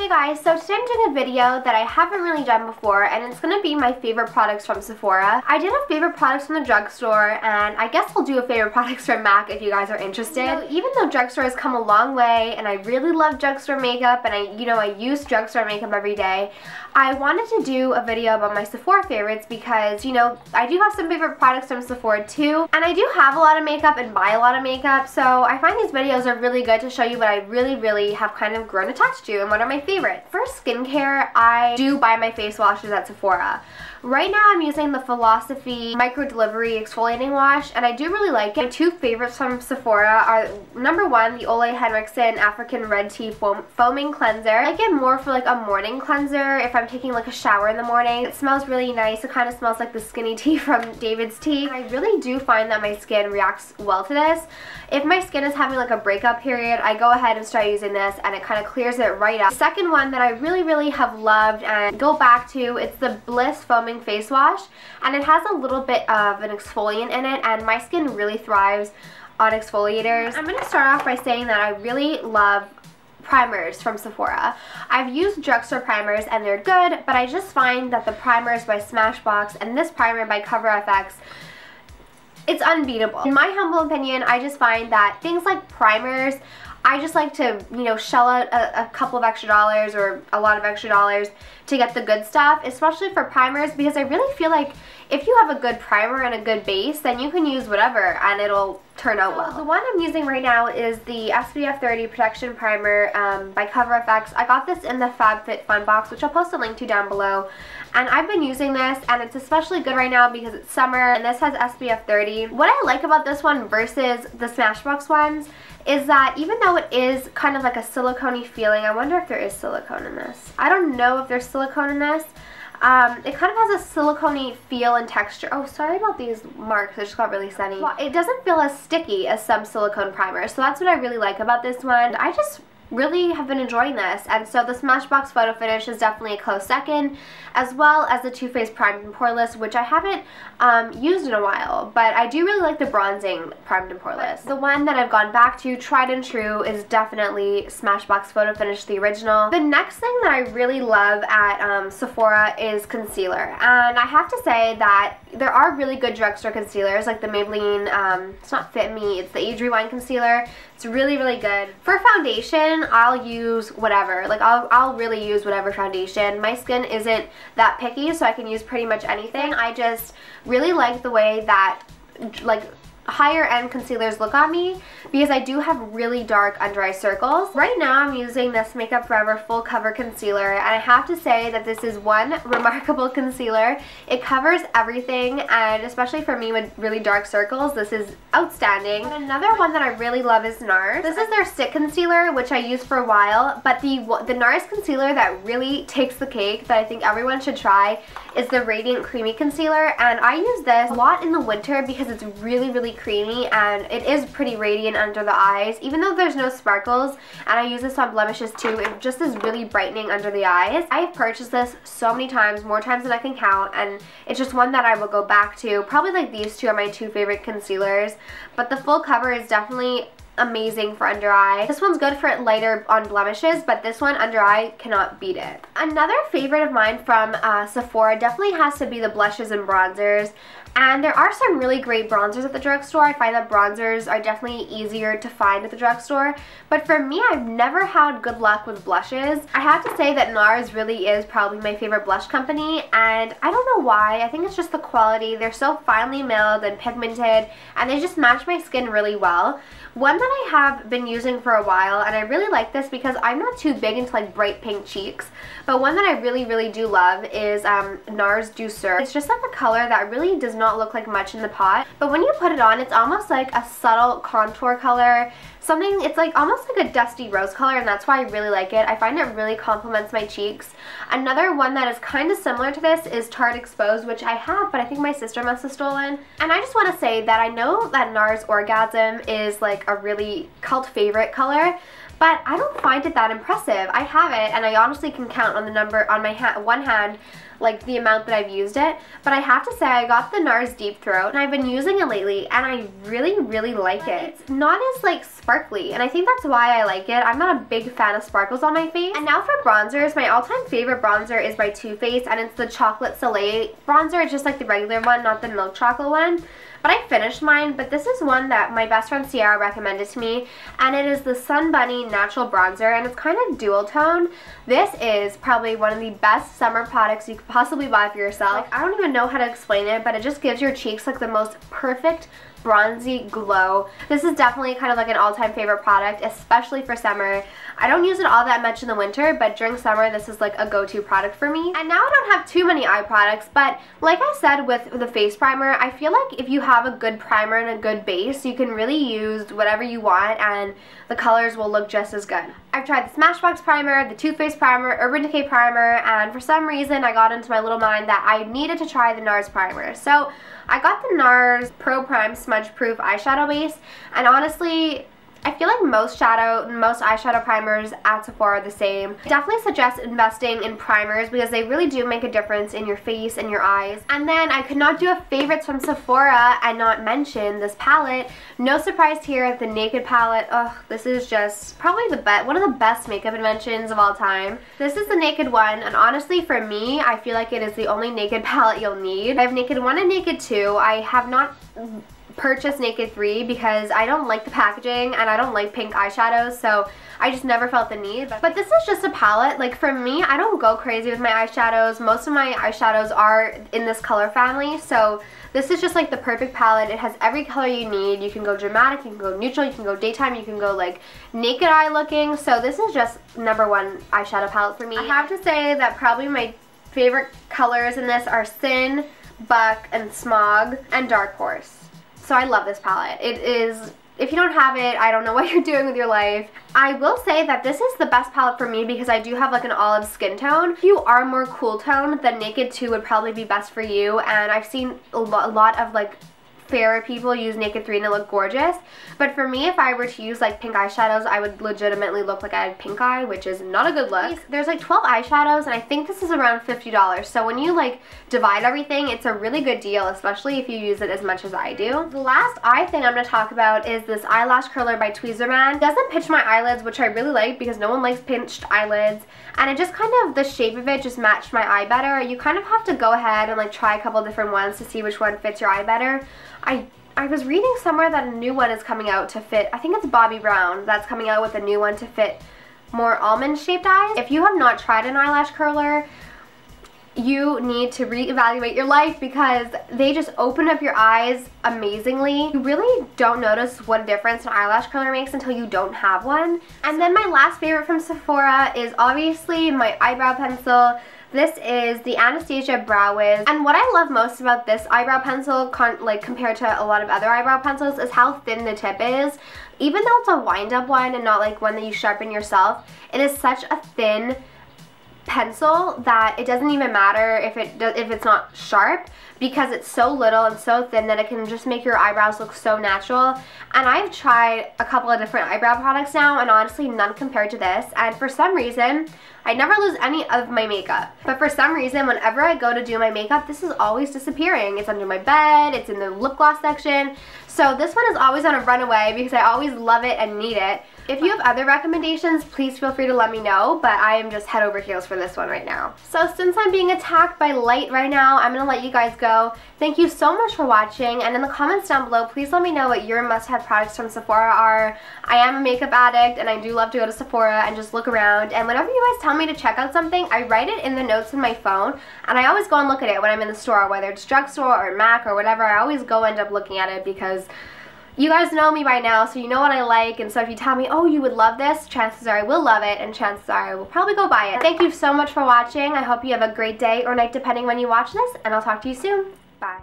Hey guys, so today I'm doing a video that I haven't really done before, and it's going to be my favorite products from Sephora. I did have favorite products from the drugstore, and I guess I'll do a favorite products from MAC if you guys are interested. So even though drugstore has come a long way, and I really love drugstore makeup, and I use drugstore makeup every day, I wanted to do a video about my Sephora favorites because, I do have some favorite products from Sephora too, and I do have a lot of makeup and buy a lot of makeup, so I find these videos are really good to show you what I really have kind of grown attached to and what are my favorites. For skincare, I do buy my face washes at Sephora. Right now I'm using the Philosophy Micro Delivery Exfoliating Wash, and I do really like it. My two favorites from Sephora are number one, the Ole Henriksen African Red Tea Foaming Cleanser. I like it more for like a morning cleanser if I'm taking like a shower in the morning. It smells really nice. It kind of smells like the skinny tea from David's Tea. I really do find that my skin reacts well to this. If my skin is having like a breakup period, I go ahead and start using this and it kind of clears it right up. The second one that I really have loved and go back to, it's the Bliss Foaming Face Wash, and it has a little bit of an exfoliant in it, and my skin really thrives on exfoliators. I'm going to start off by saying that I really love primers from Sephora. I've used drugstore primers and they're good, but I just find that the primers by Smashbox and this primer by CoverFX, it's unbeatable. In my humble opinion, I just find that things like primers, I just like to, shell out a couple of extra dollars or a lot of extra dollars to get the good stuff, especially for primers, because I really feel like if you have a good primer and a good base, then you can use whatever and it'll turn out well. The one I'm using right now is the SPF 30 Protection Primer by CoverFX. I got this in the FabFitFun box, which I'll post a link to down below. And I've been using this, and it's especially good right now because it's summer, and this has SPF 30. What I like about this one versus the Smashbox ones is that even though it is kind of like a silicone-y feeling, I wonder if there is silicone in this. I don't know if there's silicone in this. It kind of has a silicone-y feel and texture. Oh, sorry about these marks, they just got really sunny. Well, it doesn't feel as sticky as some silicone primers, so that's what I really like about this one. I just really have been enjoying this, and so the Smashbox Photo Finish is definitely a close second, as well as the Too Faced Primed and Poreless, which I haven't used in a while, but I do really like the bronzing Primed and Poreless. The one that I've gone back to, tried and true, is definitely Smashbox Photo Finish, the original. The next thing that I really love at Sephora is concealer, and I have to say that there are really good drugstore concealers, like the Maybelline, it's not Fit Me, it's the Age Rewind concealer. It's really good. For foundation, I'll use whatever. Like, I'll really use whatever foundation. My skin isn't that picky, so I can use pretty much anything. I just really like the way that, like, higher end concealers look on me because I do have really dark under eye circles. Right now I'm using this Makeup Forever Full Cover Concealer, and I have to say that this is one remarkable concealer. It covers everything, and especially for me with really dark circles, this is outstanding. And another one that I really love is NARS. This is their stick concealer, which I used for a while, but the NARS concealer that really takes the cake that I think everyone should try is the Radiant Creamy Concealer, and I use this a lot in the winter because it's really creamy and it is pretty radiant under the eyes, even though there's no sparkles, and I use this on blemishes too. It just is really brightening under the eyes. I've purchased this so many times, more times than I can count, and it's just one that I will go back to. Probably like these two are my two favorite concealers, but the full cover is definitely amazing for under eye. This one's good for lighter on blemishes, but this one under eye cannot beat it. Another favorite of mine from Sephora definitely has to be the blushes and bronzers. And there are some really great bronzers at the drugstore. I find that bronzers are definitely easier to find at the drugstore. But for me, I've never had good luck with blushes. I have to say that NARS really is probably my favorite blush company, and I don't know why. I think it's just the quality. They're so finely milled and pigmented, and they just match my skin really well. One that I have been using for a while, and I really like this because I'm not too big into like bright pink cheeks, but one that I really do love is NARS Douceur. It's just like a color that really does not look like much in the pot, but when you put it on, it's almost like a subtle contour color. It's like almost like a dusty rose color, and that's why I really like it. I find it really complements my cheeks. Another one that is kind of similar to this is Tarte Exposed, which I have, but I think my sister must have stolen. And I just want to say that I know that NARS Orgasm is like a really cult favorite color, but I don't find it that impressive. I have it, and I honestly can count on the number on my one hand like the amount that I've used it, but I have to say I got the NARS Deep Throat and I've been using it lately and I really like it. It's not as like sparkly, and I think that's why I like it. I'm not a big fan of sparkles on my face. And now for bronzers, my all-time favorite bronzer is by Too Faced, and it's the Chocolate Soleil bronzer. It's just like the regular one, not the milk chocolate one. But I finished mine, but this is one that my best friend Sierra recommended to me, and it is the Sun Bunny Natural Bronzer, and it's kind of dual tone. This is probably one of the best summer products you could possibly buy for yourself. Like, I don't even know how to explain it, but it just gives your cheeks like the most perfect bronzy glow. This is definitely kind of like an all-time favorite product, especially for summer. I don't use it all that much in the winter, but during summer this is like a go-to product for me. And now I don't have too many eye products, but like I said with the face primer, I feel like if you have a good primer and a good base, you can really use whatever you want and the colors will look just as good. I've tried the Smashbox primer, the Too Faced primer, Urban Decay primer, and for some reason I got into my little mind that I needed to try the NARS primer. So I got the NARS Pro Prime Smudge Proof eyeshadow base, and honestly, I feel like most eyeshadow primers at Sephora are the same. I definitely suggest investing in primers because they really do make a difference in your face and your eyes. And then I could not do a favorites from Sephora and not mention this palette. No surprise here, the Naked palette. Ugh, this is just probably one of the best makeup inventions of all time. This is the Naked one, and honestly for me, I feel like it is the only Naked palette you'll need. I have Naked 1 and Naked 2. I have not purchased Naked 3 because I don't like the packaging and I don't like pink eyeshadows, so I just never felt the need. But this is just a palette. Like for me, I don't go crazy with my eyeshadows. Most of my eyeshadows are in this color family, so this is just like the perfect palette. It has every color you need. You can go dramatic, you can go neutral, you can go daytime, you can go like naked eye looking. So this is just #1 eyeshadow palette for me. I have to say that probably my favorite colors in this are Sin, Buck, and Smog, and Dark Horse. So I love this palette. It is, if you don't have it, I don't know what you're doing with your life. I will say that this is the best palette for me because I do have like an olive skin tone. If you are more cool tone, then Naked 2 would probably be best for you, and I've seen a lot of like fairer people use Naked 3 and it look gorgeous. But for me, if I were to use like pink eyeshadows, I would legitimately look like I had pink eye, which is not a good look. There's like 12 eyeshadows and I think this is around $50. So when you like divide everything, it's a really good deal, especially if you use it as much as I do. The last eye thing I'm going to talk about is this eyelash curler by Tweezerman. It doesn't pinch my eyelids, which I really like because no one likes pinched eyelids. And it just kind of, the shape of it just matched my eye better. You kind of have to go ahead and like try a couple different ones to see which one fits your eye better. I was reading somewhere that a new one is coming out to fit, I think it's Bobbi Brown that's coming out with a new one to fit more almond shaped eyes. If you have not tried an eyelash curler, you need to reevaluate your life because they just open up your eyes amazingly. You really don't notice what a difference an eyelash curler makes until you don't have one. And then my last favorite from Sephora is obviously my eyebrow pencil. This is the Anastasia Brow Wiz, and what I love most about this eyebrow pencil compared to a lot of other eyebrow pencils is how thin the tip is. Even though it's a wind-up one and not like one that you sharpen yourself, it is such a thin pencil that it doesn't even matter if it's not sharp because it's so little and so thin that it can just make your eyebrows look so natural. And I've tried a couple of different eyebrow products now, and honestly none compared to this, and for some reason I never lose any of my makeup. But for some reason, whenever I go to do my makeup, this is always disappearing. It's under my bed, it's in the lip gloss section. So this one is always on a runaway because I always love it and need it. If you have other recommendations, please feel free to let me know, but I am just head over heels for this one right now. So since I'm being attacked by light right now, I'm gonna let you guys go. Thank you so much for watching, and in the comments down below, please let me know what your must-have products from Sephora are. I am a makeup addict, and I do love to go to Sephora and just look around, and whenever you guys tell me to check out something, I write it in the notes in my phone, and I always go and look at it when I'm in the store, whether it's drugstore or MAC or whatever. I always go end up looking at it because you guys know me by now, so you know what I like, and so if you tell me, oh, you would love this, chances are I will love it, and chances are I will probably go buy it. Thank you so much for watching. I hope you have a great day or night depending when you watch this, and I'll talk to you soon. Bye.